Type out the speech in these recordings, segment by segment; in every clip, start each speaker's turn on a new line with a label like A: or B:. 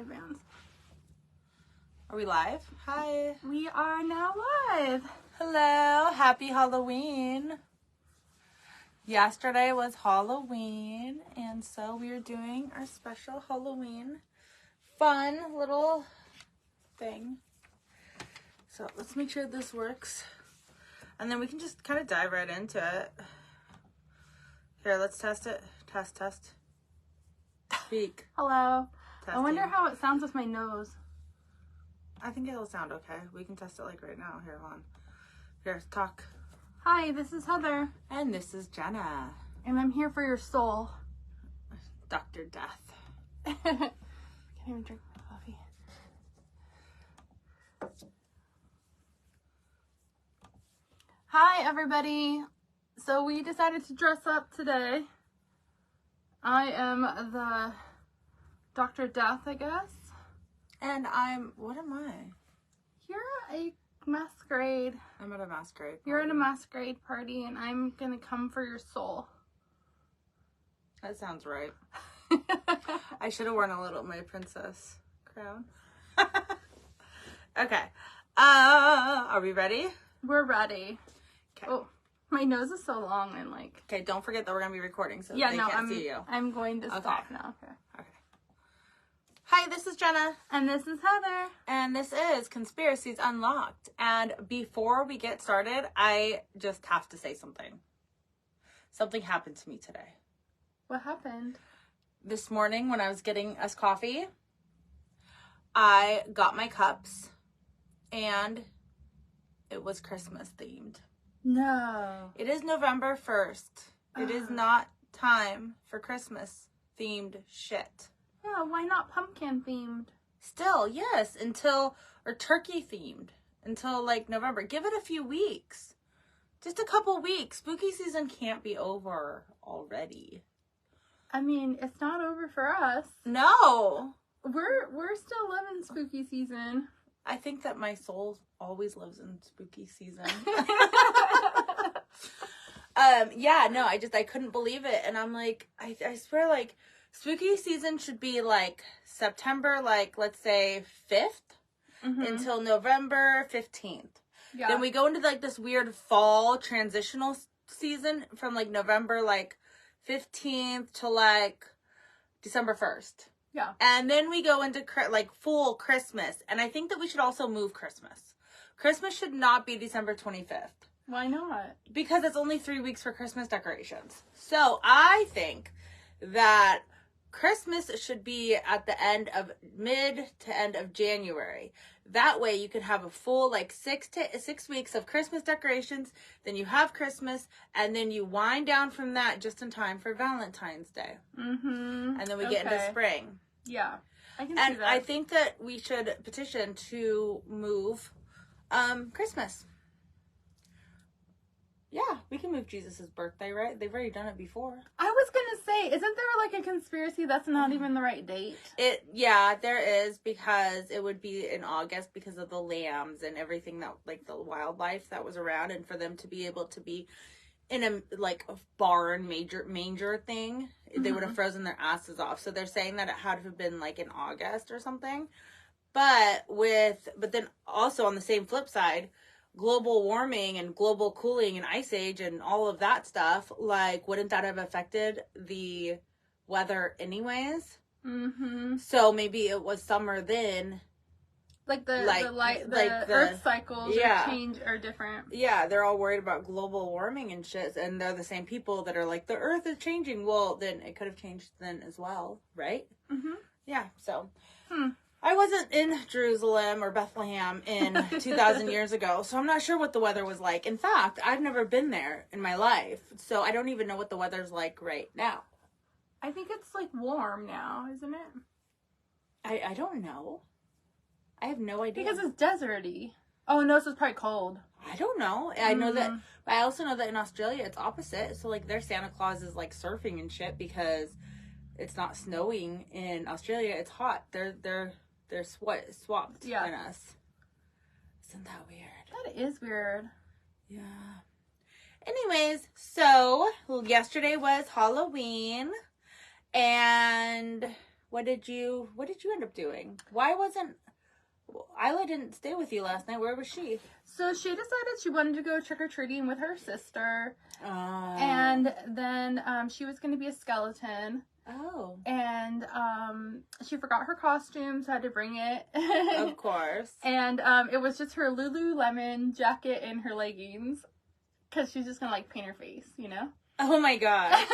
A: advance.
B: Are we live? Hi.
A: We are now live.
B: Hello. Happy Halloween. Yesterday was Halloween, and so we are doing our special Halloween fun little thing. So let's make sure this works. And then we can just kind of dive right into it. Here, let's test it. Test. Speak.
A: Hello.
B: Testing.
A: I wonder how it sounds with my nose.
B: I think it'll sound okay. We can test it like right now. Here, hold on. Here, talk.
A: Hi, this is Heather.
B: And this is Jenna.
A: And I'm here for your soul.
B: Dr. Death.
A: I can't even drink my coffee. Hi, everybody. So we decided to dress up today. I am the Dr. Death, I guess.
B: And what am I?
A: You're a masquerade.
B: I'm at a masquerade party.
A: You're at a masquerade party, and I'm gonna come for your soul.
B: That sounds right. I should have worn my princess crown. Okay. Are we ready?
A: We're ready.
B: Okay.
A: Oh, my nose is so long and like.
B: Okay, don't forget that we're gonna be recording, so
A: Yeah,
B: they
A: no,
B: can't see you.
A: I'm going to stop now. Okay.
B: Hi, this is Jenna.
A: And this is Heather.
B: And this is Conspiracies Unlocked. And before we get started, I just have to say something. Something happened to me today.
A: What happened?
B: This morning when I was getting us coffee, I got my cups and it was Christmas themed.
A: No.
B: It is November 1st. It is not time for Christmas themed shit.
A: Yeah, why not pumpkin themed?
B: Still, yes, or turkey themed until like November. Give it a few weeks. Just a couple weeks. Spooky season can't be over already.
A: I mean, it's not over for us.
B: No.
A: We're still living spooky season.
B: I think that my soul always lives in spooky season. Yeah, no, I couldn't believe it. And I'm like, I swear, like, spooky season should be like September, like, let's say 5th until November 15th.
A: Yeah.
B: Then we go into like this weird fall transitional season from like November like 15th to like December 1st.
A: Yeah.
B: And then we go into like full Christmas. And I think that we should also move Christmas. Christmas should not be December 25th.
A: Why not?
B: Because it's only 3 weeks for Christmas decorations. So I think that Christmas should be at the mid to end of January. That way you could have a full like 6 weeks of Christmas decorations. Then you have Christmas, and then you wind down from that just in time for Valentine's Day.
A: Mm-hmm.
B: And then we get into spring.
A: Yeah, I can see
B: And
A: that.
B: I think that we should petition to move Christmas. Yeah, we can move Jesus' birthday, right? They've already done it before.
A: I was gonna say, isn't there like a conspiracy that's not even the right date?
B: Yeah, there is, because it would be in August because of the lambs and everything that, like, the wildlife that was around, and for them to be able to be in a barn manger thing, they would have frozen their asses off. So they're saying that it had to have been like in August or something. But then also on the same flip side, global warming and global cooling and ice age and all of that stuff, like, wouldn't that have affected the weather anyways?
A: Mm-hmm.
B: So maybe it was summer then.
A: Like the Earth cycles are different.
B: Yeah, they're all worried about global warming and shit, and they're the same people that are like, the Earth is changing. Well, then it could have changed then as well, right?
A: Mm-hmm.
B: Yeah, so... I wasn't in Jerusalem or Bethlehem in 2,000 years ago, so I'm not sure what the weather was like. In fact, I've never been there in my life, so I don't even know what the weather's like right now.
A: I think it's like warm now, isn't it?
B: I don't know. I have no idea.
A: Because it's deserty. Oh no, so it's probably cold.
B: I don't know. I know that, but I also know that in Australia it's opposite. So like their Santa Claus is like surfing and shit because it's not snowing in Australia. It's hot. They're swapped in us. Isn't that weird?
A: That is weird.
B: Yeah. Anyways, so yesterday was Halloween, and what did you end up doing? Why wasn't Isla didn't stay with you last night? Where was she?
A: So she decided she wanted to go trick-or-treating with her sister.
B: Oh.
A: And then she was going to be a skeleton.
B: Oh.
A: And she forgot her costume, so I had to bring it.
B: Of course.
A: And it was just her Lululemon jacket and her leggings. Because she's just going to, like, paint her face, you know?
B: Oh my gosh.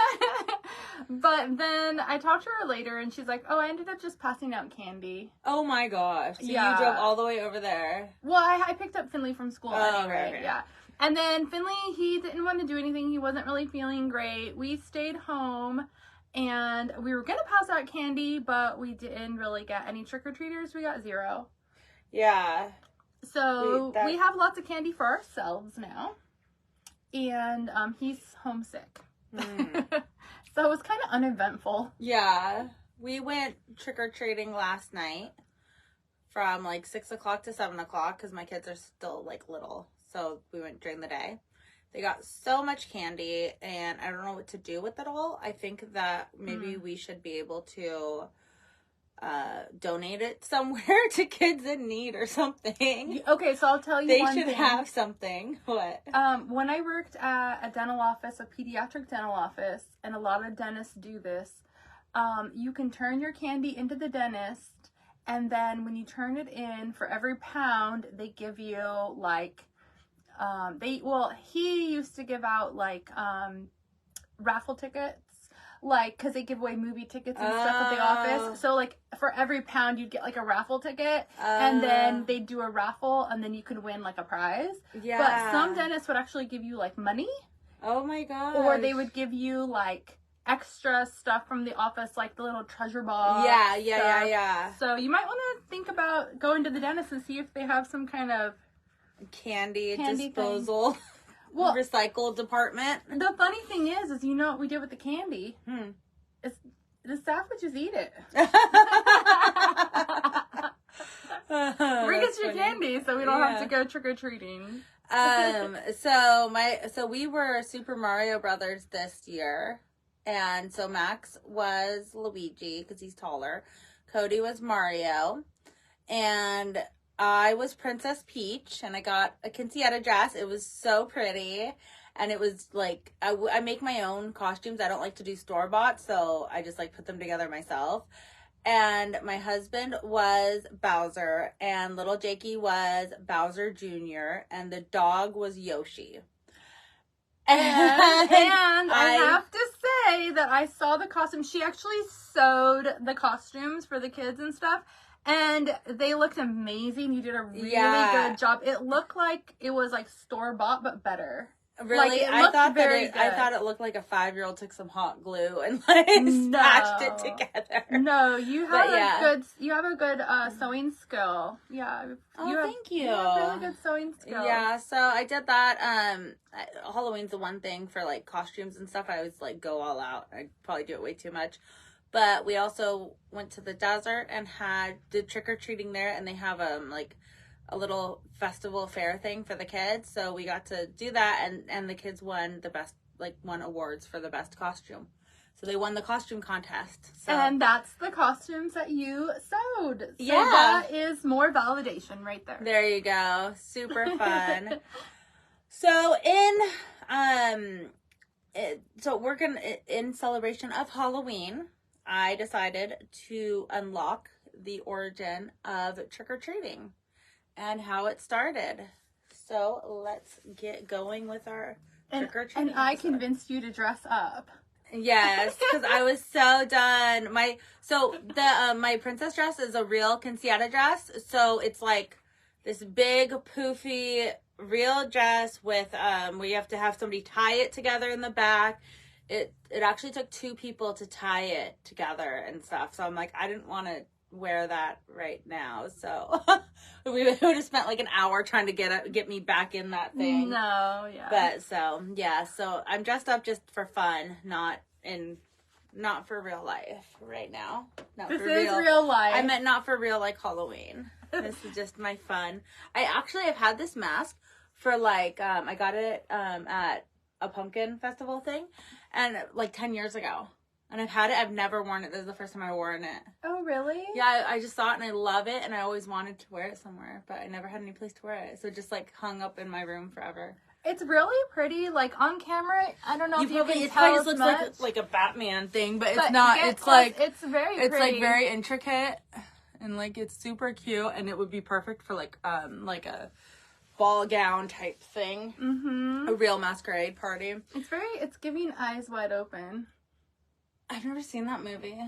A: But then I talked to her later, and she's like, oh, I ended up just passing out candy.
B: Oh my gosh. So
A: Yeah.
B: you drove all the way over there?
A: Well, I picked up Finley from school anyway,
B: right.
A: yeah. And then Finley, he didn't want to do anything. He wasn't really feeling great. We stayed home, and we were going to pass out candy, but we didn't really get any trick-or-treaters. We got 0.
B: Yeah.
A: So we have lots of candy for ourselves now. And he's homesick. So it was kind of uneventful.
B: Yeah. We went trick-or-treating last night from like 6 o'clock to 7 o'clock because my kids are still like little. So we went during the day. They got so much candy and I don't know what to do with it all. I think that maybe we should be able to donate it somewhere to kids in need or something.
A: Okay, so I'll tell you
B: They
A: one
B: should
A: thing.
B: have something. What?
A: When I worked at a dental office, a pediatric dental office, and a lot of dentists do this, you can turn your candy into the dentist, and then when you turn it in, for every pound, they give you, like, he used to give out, like, raffle tickets. Like, because they give away movie tickets and stuff at the office. So, like, for every pound, you'd get, like, a raffle ticket. And then they'd do a raffle, and then you could win, like, a prize.
B: Yeah.
A: But some dentists would actually give you, like, money.
B: Oh, my God.
A: Or they would give you, like, extra stuff from the office, like the little treasure box.
B: Yeah.
A: So, you might want to think about going to the dentist and see if they have some kind of
B: candy
A: thing.
B: disposal.
A: Well,
B: recycle department.
A: The funny thing is you know what we did with the candy? It's the staff would just eat it. Bring us your candy so we don't have to go trick-or-treating.
B: So we were Super Mario Brothers this year. And so Max was Luigi because he's taller. Cody was Mario. And I was Princess Peach, and I got a quinceañera dress. It was so pretty, and it was like, I make my own costumes. I don't like to do store-bought, so I just like put them together myself. And my husband was Bowser, and little Jakey was Bowser Jr., and the dog was Yoshi.
A: And I have to say that I saw the costume. She actually sewed the costumes for the kids and stuff. And they looked amazing. You did a really good job. It looked like it was like store-bought, but better.
B: Really?
A: Like,
B: I thought it looked like a 5-year-old took some hot glue and like smashed it together.
A: No, you have a good sewing skill. Yeah.
B: Thank you.
A: You have really good sewing skill.
B: Yeah, so I did that. Halloween's the one thing for like costumes and stuff. I always like go all out. I probably do it way too much. But we also went to the desert and did trick-or-treating there, and they have like a little festival fair thing for the kids. So we got to do that, and the kids won won awards for the best costume. So they won the costume contest. So.
A: And that's the costumes that you sewed. So
B: yeah.
A: That is more validation right there.
B: There you go. Super fun. So in celebration of Halloween, I decided to unlock the origin of trick-or-treating and how it started. So let's get going with our trick-or-treating.
A: And I convinced you to dress up.
B: Yes, because I was so done. My princess dress is a real quinceañera dress. So it's like this big, poofy, real dress with where you have to have somebody tie it together in the back. It actually took 2 people to tie it together and stuff. So I'm like, I didn't want to wear that right now. So we would have spent like an hour trying to get me back in that thing.
A: No, yeah.
B: But so I'm dressed up just for fun, not for real life right now.
A: This is real life.
B: I meant not for real like Halloween. This is just my fun. I've had this mask for like I got it at a pumpkin festival thing, and like 10 years ago. And I've had it. I've never worn it. This is the first time I've worn it.
A: Oh, really?
B: Yeah, I just saw it and I love it. And I always wanted to wear it somewhere. But I never had any place to wear it. So it just like hung up in my room forever.
A: It's really pretty. Like on camera, I don't know if you can
B: it
A: tell
B: just looks
A: much,
B: like a Batman thing. But it's
A: but
B: not.
A: get
B: It's
A: close,
B: like...
A: It's very
B: It's
A: pretty.
B: like very intricate. And like it's super cute. And it would be perfect for like a ball gown type thing.
A: Mm-hmm.
B: A real masquerade party.
A: It's giving Eyes Wide Open.
B: I've never seen that movie.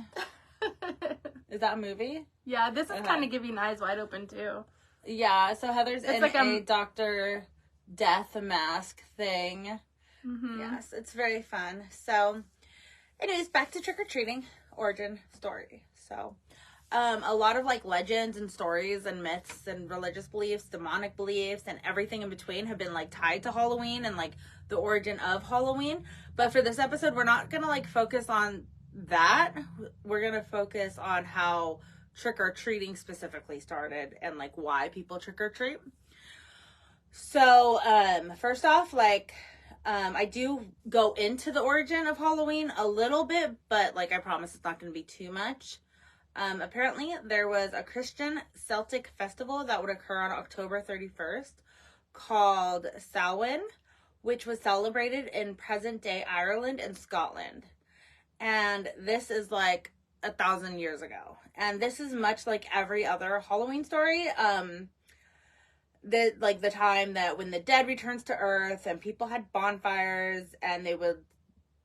B: Is that a movie?
A: Yeah, this is kind of giving Eyes Wide Open too.
B: Yeah, so Heather's in
A: like
B: a Dr. Death mask thing.
A: Mm-hmm.
B: Yes, it's very fun. So, anyways, back to trick-or-treating origin story. So, a lot of like legends and stories and myths and religious beliefs, demonic beliefs, and everything in between have been like tied to Halloween and like the origin of Halloween. But for this episode, we're not gonna like focus on that. We're gonna focus on how trick-or-treating specifically started and like why people trick-or-treat. So, first off, like, I do go into the origin of Halloween a little bit, but like I promise it's not gonna be too much. Apparently, there was a Christian Celtic festival that would occur on October 31st called Samhain, which was celebrated in present-day Ireland and Scotland. And this is like 1,000 years ago. And this is much like every other Halloween story. The time that when the dead returns to Earth and people had bonfires and they would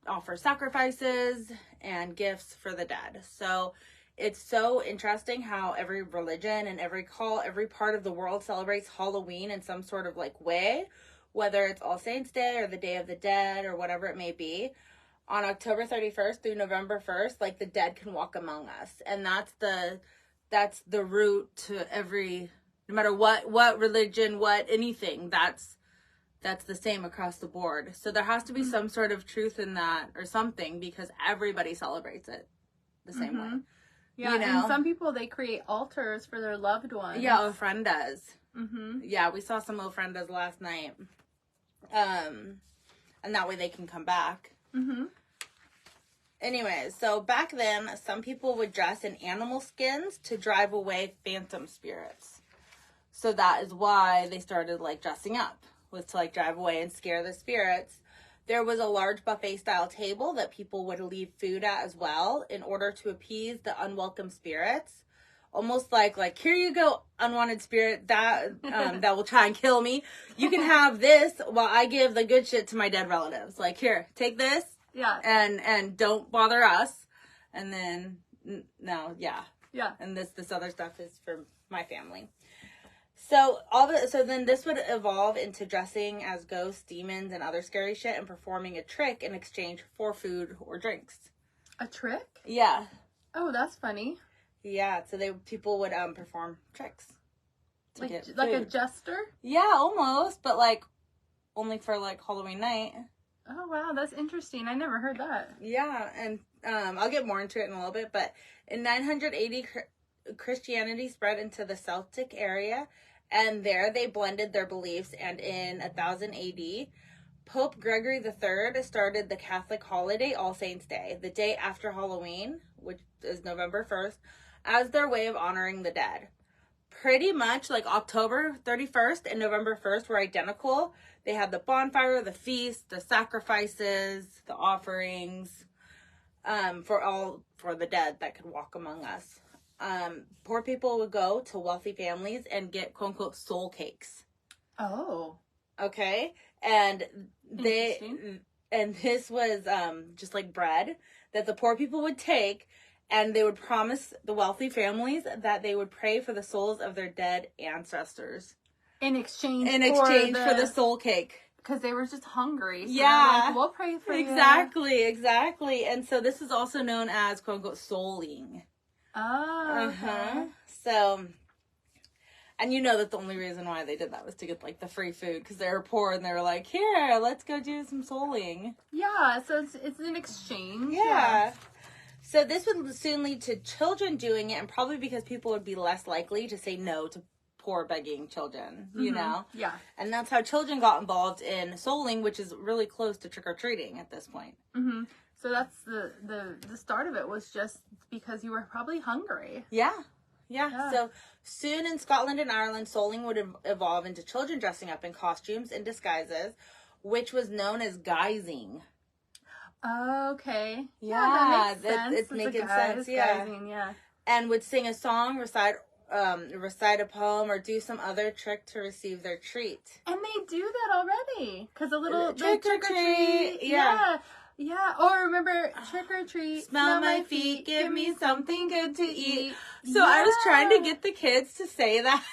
B: offer sacrifices and gifts for the dead. So it's so interesting how every religion and every part of the world celebrates Halloween in some sort of like way, whether it's All Saints Day or the Day of the Dead or whatever it may be. On October 31st through November 1st, like the dead can walk among us. And that's the root to every, no matter what religion, what anything, that's the same across the board. So there has to be some sort of truth in that or something because everybody celebrates it the same way.
A: Yeah, and some people, they create altars for their loved ones.
B: Yeah, ofrendas.
A: Mm-hmm.
B: Yeah, we saw some ofrendas last night. And that way they can come back.
A: Mm-hmm.
B: Anyways, so back then, some people would dress in animal skins to drive away phantom spirits. So that is why they started, like, dressing up, was to, like, drive away and scare the spirits. There was a large buffet-style table that people would leave food at as well in order to appease the unwelcome spirits. Almost like here you go, unwanted spirit, that will try and kill me. You can have this while I give the good shit to my dead relatives. Like, here, take this.
A: Yeah.
B: And don't bother us. And then, no, yeah.
A: Yeah.
B: And this other stuff is for my family. So then this would evolve into dressing as ghosts, demons, and other scary shit and performing a trick in exchange for food or drinks.
A: A trick?
B: Yeah.
A: Oh, that's funny.
B: Yeah, so people would perform tricks.
A: Like a jester?
B: Yeah, almost, but like only for like Halloween night.
A: Oh, wow, that's interesting. I never heard that.
B: Yeah, and I'll get more into it in a little bit, but in 980, Christianity spread into the Celtic area, and there they blended their beliefs, and in 1000 AD, Pope Gregory III started the Catholic holiday All Saints Day, the day after Halloween, which is November 1st, as their way of honoring the dead. Pretty much like October 31st and November 1st were identical. They had the bonfire, the feast, the sacrifices, the offerings, for the dead that could walk among us. Poor people would go to wealthy families and get quote unquote soul cakes.
A: Oh.
B: Okay. And this was just like bread that the poor people would take, and they would promise the wealthy families that they would pray for the souls of their dead ancestors.
A: In exchange
B: for the soul cake.
A: Because they were just hungry. So
B: yeah.
A: Like, we'll pray for you.
B: Exactly. And so this is also known as quote unquote souling.
A: Oh.
B: Okay. So, and you know that the only reason why they did that was to get like the free food because they were poor and they were like, here, let's go do some souling.
A: Yeah, so it's an exchange.
B: Yeah. So this would soon lead to children doing it, and probably because people would be less likely to say no to poor begging children, you know?
A: Yeah.
B: And that's how children got involved in souling, which is really close to trick-or-treating at this point.
A: Mm-hmm. So that's the start of it, was just because you were probably hungry.
B: Yeah. So soon in Scotland and Ireland, souling would evolve into children dressing up in costumes and disguises, which was known as guising.
A: Okay.
B: Yeah,
A: that makes sense.
B: it's making sense. Yeah.
A: Guising, yeah.
B: And would sing a song, recite a poem, or do some other trick to receive their treat.
A: And they do that already. Because a little
B: trick or treat. Yeah.
A: Yeah. Or remember, trick or treat.
B: Smell my feet, give me something good to eat. So I was trying to get the kids to say that.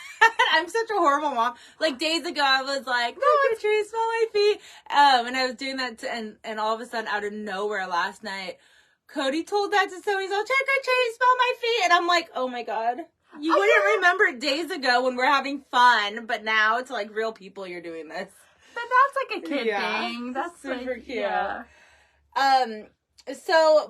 B: I'm such a horrible mom. Like days ago, I was like, trick or treat, smell my feet. And I was doing that, and all of a sudden, out of nowhere last night, Cody told that to Zoe, so trick or treat, smell my feet. And I'm like, oh my God. You wouldn't remember it days ago when we're having fun, but now it's like real people you're doing this.
A: But that's like a kid thing. That's
B: super
A: like,
B: cute.
A: Yeah.
B: So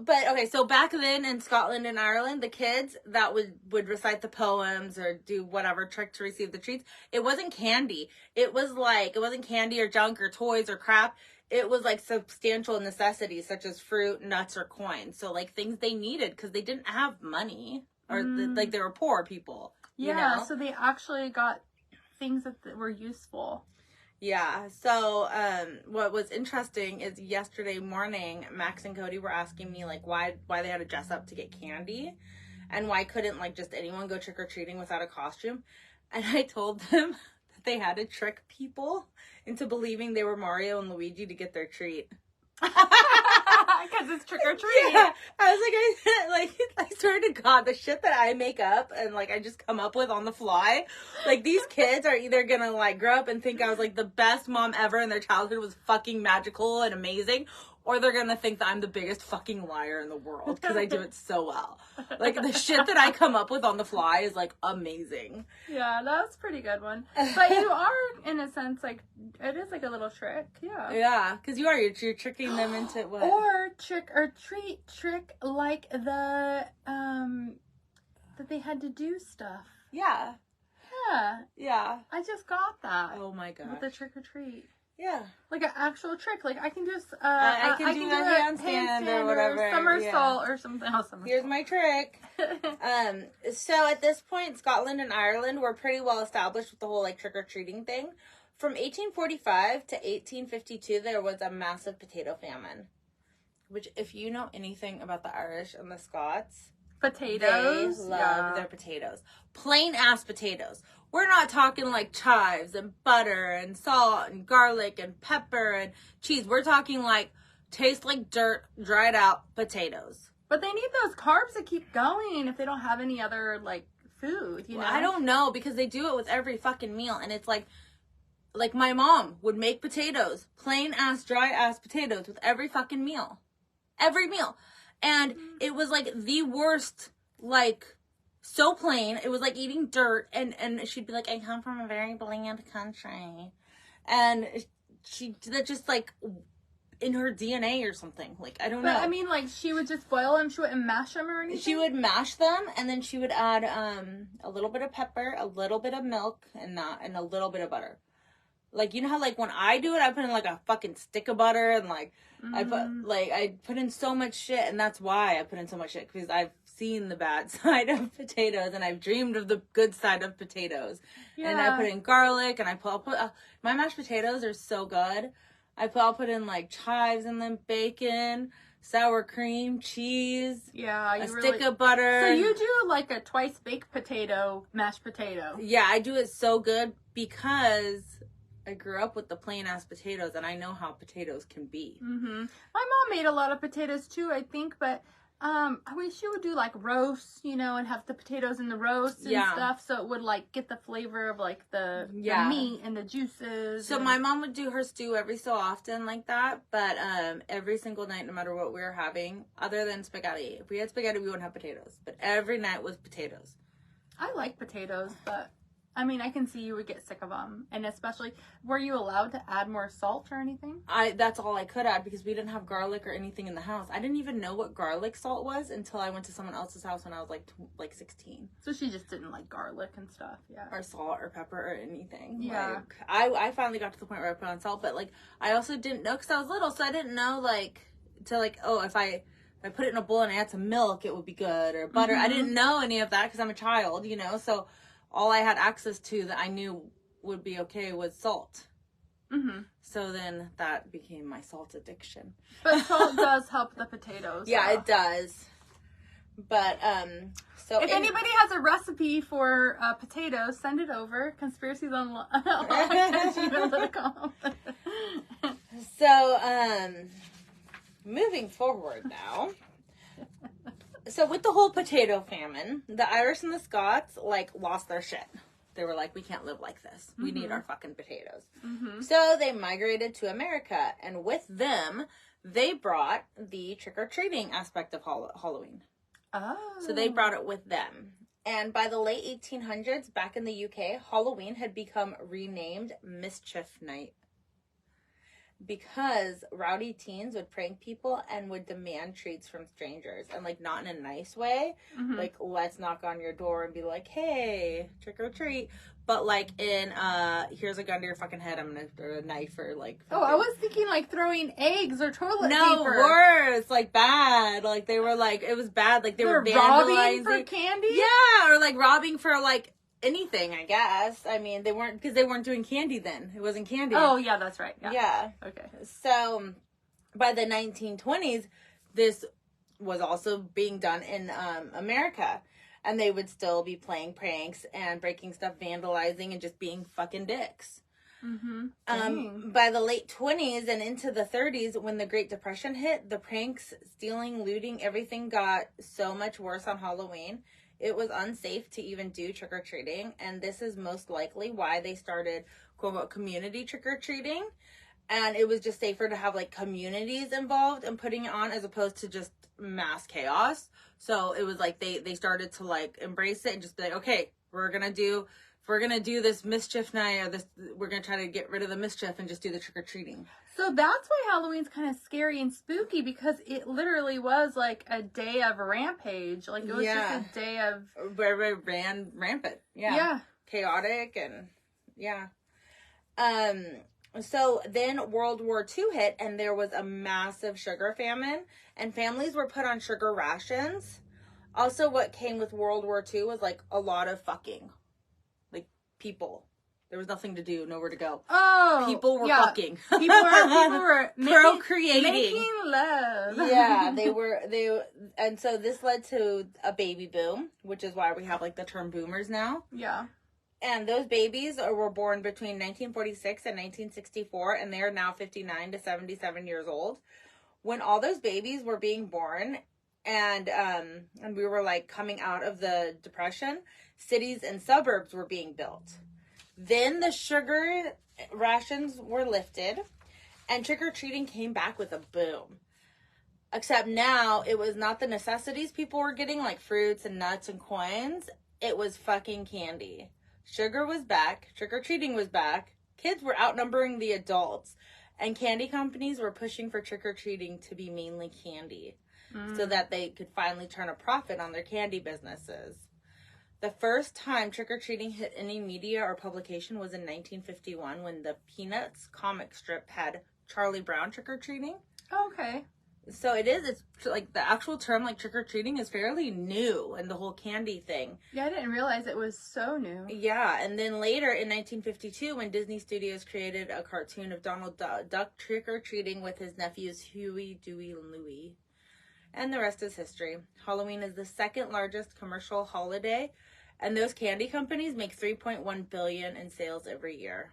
B: back then in Scotland and Ireland, the kids that would recite the poems or do whatever trick to receive the treats, it wasn't candy. It wasn't candy or junk or toys or crap. It was like substantial necessities such as fruit, nuts, or coins. So like things they needed because they didn't have money, or like they were poor people.
A: Yeah,
B: you know?
A: so they actually got things that were useful.
B: Yeah, so what was interesting is yesterday morning, Max and Cody were asking me like why they had to dress up to get candy, and why couldn't like just anyone go trick-or-treating without a costume. And I told them that they had to trick people into believing they were Mario and Luigi to get their treat.
A: Because it's trick or treat.
B: Yeah, I swear to God, the shit that I make up and like I just come up with on the fly, like these kids are either gonna like grow up and think I was like the best mom ever and their childhood was fucking magical and amazing, or they're gonna think that I'm the biggest fucking liar in the world because I do it so well. Like the shit that I come up with on the fly is like amazing.
A: Yeah, that's a pretty good one. But you are, in a sense, like it is like a little trick. Yeah.
B: Yeah, because you're tricking them into what?
A: Or trick or treat trick, like the that they had to do stuff.
B: Yeah.
A: Yeah. I just got that.
B: Oh my God.
A: With the trick or treat.
B: Yeah.
A: Like an actual trick. Like I can just
B: I can do a handstand or whatever.
A: Or somersault or something else.
B: Here's my trick. So at this point, Scotland and Ireland were pretty well established with the whole like trick-or-treating thing. From 1845 to 1852, there was a massive potato famine. Which, if you know anything about the Irish and the Scots,
A: potatoes.
B: They love their potatoes. Plain ass potatoes. We're not talking like chives and butter and salt and garlic and pepper and cheese. We're talking like taste like dirt, dried out potatoes.
A: But they need those carbs to keep going if they don't have any other like food, you know?
B: I don't know, because they do it with every fucking meal, and it's like my mom would make potatoes, plain ass, dry ass potatoes with every fucking meal. Every meal. And it was like the worst, like, so plain. It was like eating dirt. And she'd be like, I come from a very bland country. And that just like in her DNA or something. Like, I don't know.
A: But I mean, like, she would just boil them, she wouldn't mash them or anything?
B: She would mash them, and then she would add a little bit of pepper, a little bit of milk, and a little bit of butter. Like, you know how, like, when I do it, I put in, like, a fucking stick of butter, and, like, I put in so much shit, and that's why I put in so much shit, because I've seen the bad side of potatoes, and I've dreamed of the good side of potatoes. Yeah. And I put in garlic, and I'll put my mashed potatoes are so good. I'll put in, like, chives, and then bacon, sour cream, cheese, a stick of butter.
A: So you do, like, a twice-baked potato, mashed potato.
B: Yeah, I do it so good because I grew up with the plain ass potatoes, and I know how potatoes can be.
A: Mm-hmm. My mom made a lot of potatoes too, I think, but I wish she would do like roasts, you know, and have the potatoes in the roast and stuff, so it would like get the flavor of like the meat and the juices.
B: So my mom would do her stew every so often like that, but every single night, no matter what we were having, other than spaghetti. If we had spaghetti, we wouldn't have potatoes, but every night was potatoes.
A: I like potatoes, but I mean, I can see you would get sick of them. And especially, were you allowed to add more salt or anything?
B: That's all I could add, because we didn't have garlic or anything in the house. I didn't even know what garlic salt was until I went to someone else's house when I was like 16.
A: So she just didn't like garlic and stuff, yeah.
B: Or salt or pepper or anything.
A: Yeah.
B: Like, I finally got to the point where I put on salt, but like, I also didn't know, because I was little, so I didn't know like to like, oh, if I put it in a bowl and I add some milk, it would be good, or butter. I didn't know any of that because I'm a child, you know. So all I had access to that I knew would be okay was salt.
A: Mm-hmm.
B: So then that became my salt addiction.
A: But salt does help the potatoes.
B: Yeah, it does. But so
A: if anybody has a recipe for potatoes, send it over. Conspiracies online@gmail.com.
B: So moving forward now. So with the whole potato famine, the Irish and the Scots like lost their shit. They were like, we can't live like this. We need our fucking potatoes. So they migrated to America, and with them, they brought the trick-or-treating aspect of Halloween.
A: Oh.
B: So they brought it with them. And by the late 1800s, back in the UK, Halloween had become renamed Mischief Night. Because rowdy teens would prank people and would demand treats from strangers. And, like, not in a nice way. Like, let's knock on your door and be like, hey, trick or treat. But, like, in, here's a gun to your fucking head. I'm gonna throw a knife or, like...
A: Oh, I was thinking, like, throwing eggs or toilet paper.
B: No, worse. Like, bad. Like, they were, like, it was bad. Like, they were vandalizing.
A: Robbing for candy?
B: Yeah, or, like, robbing for, like... anything, I guess. I mean, they weren't doing candy then. It wasn't candy.
A: Oh, yeah, that's right.
B: Yeah.
A: Okay.
B: So, by the 1920s, this was also being done in America. And they would still be playing pranks and breaking stuff, vandalizing, and just being fucking dicks. By the late 20s and into the 30s, when the Great Depression hit, the pranks, stealing, looting, everything got so much worse on Halloween. It was unsafe to even do trick-or-treating, and this is most likely why they started, quote-unquote, community trick-or-treating, and it was just safer to have, like, communities involved in putting it on as opposed to just mass chaos. So it was like they started to, like, embrace it and just be like, okay, if we're gonna do this mischief night, or this, we're gonna try to get rid of the mischief and just do the trick-or-treating.
A: So that's why Halloween's kind of scary and spooky, because it literally was like a day of rampage. Like, it was just a day of...
B: where we ran rampant. Yeah. Chaotic and... yeah. So then World War II hit, and there was a massive sugar famine, and families were put on sugar rations. Also, what came with World War II was, like, a lot of fucking. Like, people. There was nothing to do, nowhere to go.
A: Oh,
B: people were fucking.
A: People were
B: procreating,
A: making love.
B: Yeah, and so this led to a baby boom, which is why we have, like, the term boomers now.
A: Yeah.
B: And those babies were born between 1946 and 1964, and they are now 59 to 77 years old. When all those babies were being born, and we were, like, coming out of the Depression, cities and suburbs were being built. Then the sugar rations were lifted, and trick-or-treating came back with a boom. Except now, it was not the necessities people were getting, like fruits and nuts and coins. It was fucking candy. Sugar was back. Trick-or-treating was back. Kids were outnumbering the adults. And candy companies were pushing for trick-or-treating to be mainly candy. So that they could finally turn a profit on their candy businesses. The first time trick-or-treating hit any media or publication was in 1951 when the Peanuts comic strip had Charlie Brown trick-or-treating.
A: Okay.
B: So it's like the actual term, like, trick-or-treating is fairly new, and the whole candy thing.
A: Yeah, I didn't realize it was so new.
B: Yeah, and then later in 1952 when Disney Studios created a cartoon of Donald Duck trick-or-treating with his nephews Huey, Dewey, and Louie. And the rest is history. Halloween is the second largest commercial holiday, and those candy companies make $3.1 billion in sales every year.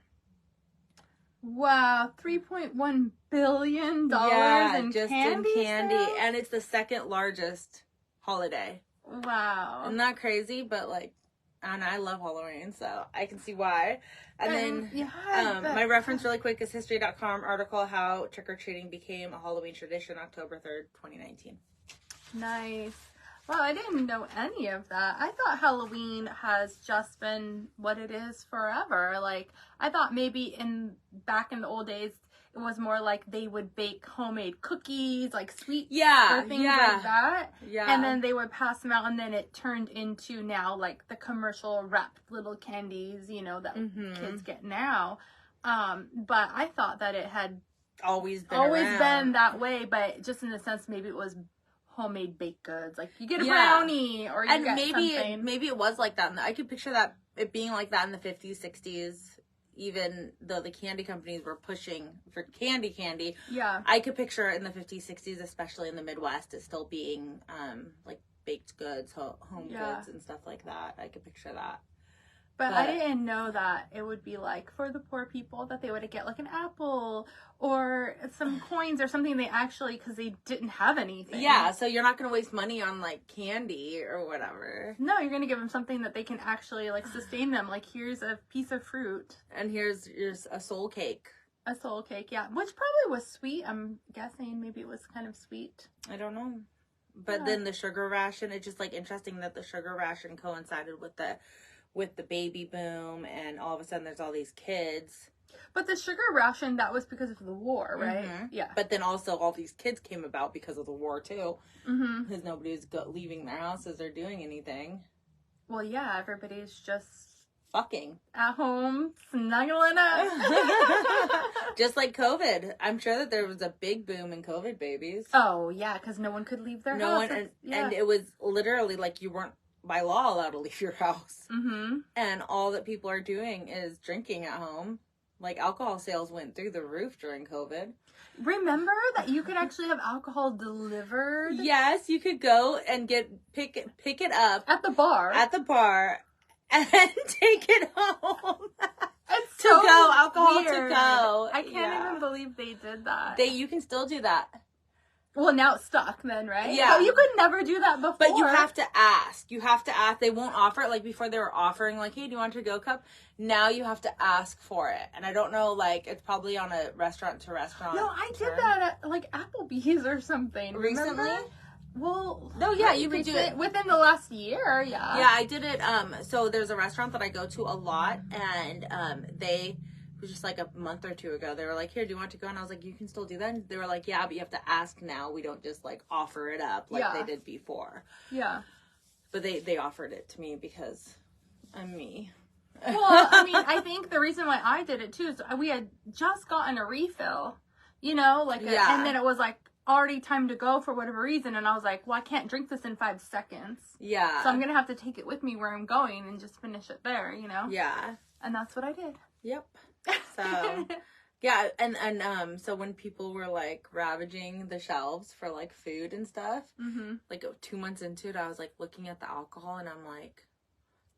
A: Wow, $3.1 billion in
B: just
A: candy
B: in candy,
A: sales?
B: and it's the second largest holiday.
A: Wow.
B: Isn't that crazy? But, like, and I love Halloween, so I can see why. And then my reference really quick is history.com article, How Trick-or-Treating Became a Halloween Tradition, October 3rd, 2019.
A: Nice. Well, I didn't know any of that. I thought Halloween has just been what it is forever. Like, I thought maybe back in the old days, it was more like they would bake homemade cookies, like sweets or things like that. Yeah. And then they would pass them out, and then it turned into now, like, the commercial wrapped little candies, that kids get now. But I thought that it had
B: always been
A: that way, but just in the sense maybe it was homemade baked goods. Like you get a
B: Yeah.
A: brownie or you
B: And
A: get
B: maybe
A: something.
B: maybe it was like that. I could picture that it being like that in the 50s, 60s. Even though the candy companies were pushing for candy,
A: Yeah.
B: I could picture in the 50s, 60s, especially in the Midwest, it still being like baked goods, home goods, and stuff like that. I could picture that.
A: But I didn't know that it would be like for the poor people that they would get like an apple or some coins or something they actually, because they didn't have anything.
B: Yeah, so you're not going to waste money on like candy or whatever.
A: No, you're going to give them something that they can actually like sustain them. Like here's a piece of fruit.
B: And here's a soul cake.
A: A soul cake, yeah. Which probably was sweet. I'm guessing maybe it was kind of sweet.
B: I don't know. But then the sugar ration, it's just like interesting that the sugar ration coincided with the baby boom, and all of a sudden there's all these kids.
A: But the sugar ration, that was because of the war, right?
B: Mm-hmm.
A: Yeah.
B: But then also all these kids came about because of the war too.
A: Mm-hmm.
B: Because nobody was leaving their houses or doing anything.
A: Well, yeah, everybody's just
B: fucking
A: at home, snuggling up.
B: Just like COVID. I'm sure that there was a big boom in COVID babies.
A: Oh, yeah, because no one could leave their house.
B: And it was literally like you weren't by law allowed to leave your house.
A: Mm-hmm.
B: And all that people are doing is drinking at home. Like alcohol sales went through the roof during COVID.
A: Remember that you could actually have alcohol delivered?
B: Yes, you could go and pick it up
A: at the bar.
B: And take it home.
A: It's
B: to
A: so
B: go, alcohol
A: weird.
B: to go.
A: I can't even believe they did that.
B: You can still do that.
A: Well, now it's stuck then, right?
B: Yeah.
A: But you could never do that before.
B: But you have to ask. They won't offer it. Like before they were offering like, hey, do you want a to-go cup? Now you have to ask for it. And I don't know, like, it's probably on a restaurant to restaurant.
A: No, I did that at like Applebee's or something.
B: Recently?
A: Remember? Well,
B: no, yeah, you could do it
A: within the last year. Yeah.
B: Yeah, I did it. So there's a restaurant that I go to a lot, and it was just like a month or two ago. They were like, here, do you want to go? And I was like, you can still do that. And they were like, yeah, but you have to ask now. We don't just like offer it up like they did before.
A: Yeah.
B: But they offered it to me because I'm me.
A: Well, I mean, I think the reason why I did it too is we had just gotten a refill, and then it was like already time to go for whatever reason. And I was like, well, I can't drink this in 5 seconds.
B: Yeah.
A: So I'm going to have to take it with me where I'm going and just finish it there,
B: Yeah.
A: And that's what I did.
B: Yep. So, yeah. And so when people were like ravaging the shelves for like food and stuff, like 2 months into it, I was like looking at the alcohol and I'm like,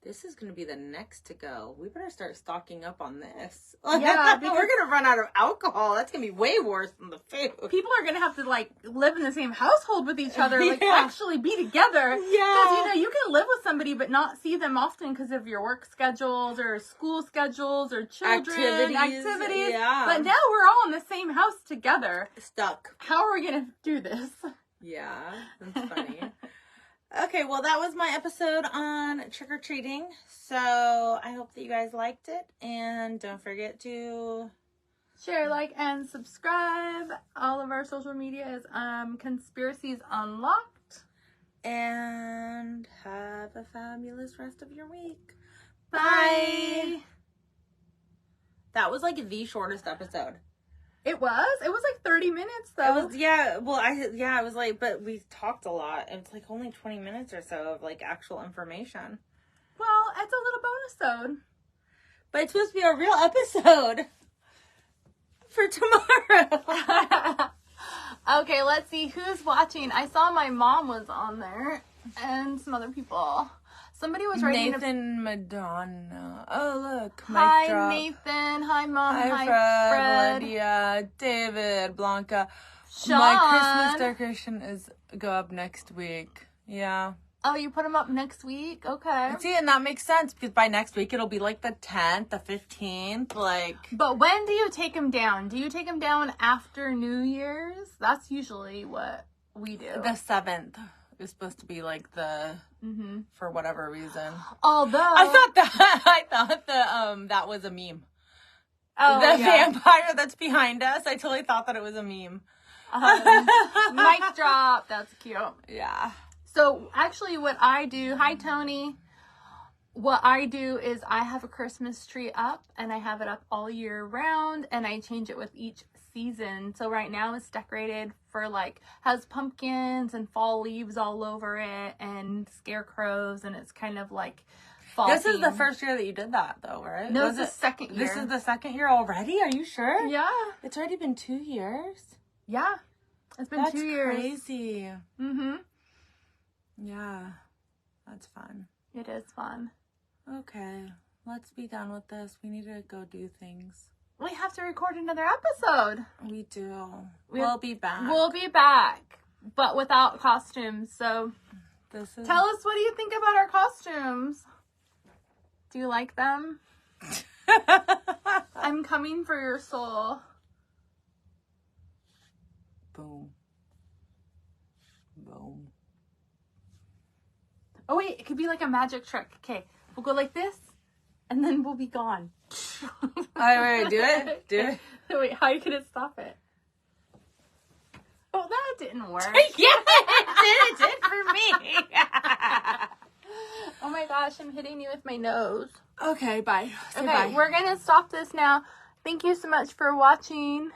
B: this is going to be the next to go. We better start stocking up on this.
A: Yeah,
B: because we're going to run out of alcohol. That's going to be way worse than the food.
A: People are going to have to, like, live in the same household with each other. Like, actually be together.
B: Yeah.
A: Because, you can live with somebody but not see them often because of your work schedules or school schedules or children. Activities.
B: Yeah.
A: But now we're all in the same house together.
B: Stuck.
A: How are we going to do this?
B: Yeah. That's funny. Okay, well, that was my episode on trick-or-treating. So, I hope that you guys liked it. And don't forget to
A: share, like, and subscribe. All of our social media is Conspiracies Unlocked.
B: And have a fabulous rest of your week.
A: Bye.
B: That was like the shortest episode.
A: It was like 30 minutes though.
B: It was, yeah. Well, I was like, but we talked a lot. It's like only 20 minutes or so of like actual information.
A: Well, it's a little bonus-ode.
B: But it's supposed to be a real episode for tomorrow.
A: Okay, let's see who's watching. I saw my mom was on there and some other people. Somebody was writing
B: Nathan Madonna. Oh, look.
A: Hi, drop. Nathan. Hi, Mom. Hi, Fred.
B: Lydia, David, Blanca.
A: Sean.
B: My Christmas decoration is go up next week. Yeah.
A: Oh, you put them up next week? Okay.
B: See, and that makes sense because by next week it'll be like the 10th, the 15th, like.
A: But when do you take them down? Do you take them down after New Year's? That's usually what we do.
B: The 7th. Is supposed to be like the for whatever reason.
A: Although
B: I thought that was a meme.
A: Oh,
B: the vampire that's behind us. I totally thought that it was a meme.
A: Mic drop. That's cute.
B: Yeah.
A: So actually, what I do? Hi, Tony. What I do is I have a Christmas tree up, and I have it up all year round, and I change it with each season. So right now it's decorated for like, has pumpkins and fall leaves all over it and scarecrows, and it's kind of like fall
B: This is the
A: themed.
B: first year that you did that, though, right?
A: No,
B: Was
A: it's the second year.
B: This is the second year already? Are you sure?
A: Yeah.
B: It's already been 2 years?
A: Yeah. It's been 2 years.
B: That's crazy.
A: Mm-hmm.
B: Yeah. That's fun.
A: It is fun.
B: Okay. Let's be done with this. We need to go do things.
A: We have to record another episode.
B: We do.
A: We-
B: We'll be back.
A: We'll be back, but without costumes. So
B: This is...
A: tell us, what do you think about our costumes? Do you like them? I'm coming for your soul.
B: Boom. Boom.
A: Oh wait, it could be like a magic trick. Okay, we'll go like this, and then we'll be gone.
B: Wait, do it. Do it.
A: Wait, how can it stop it? Oh, that didn't work.
B: Yeah, it did for me.
A: Oh my gosh, I'm hitting you with my nose.
B: Okay, bye. Say
A: Okay,
B: bye.
A: we're gonna stop this now. Thank you so much for watching.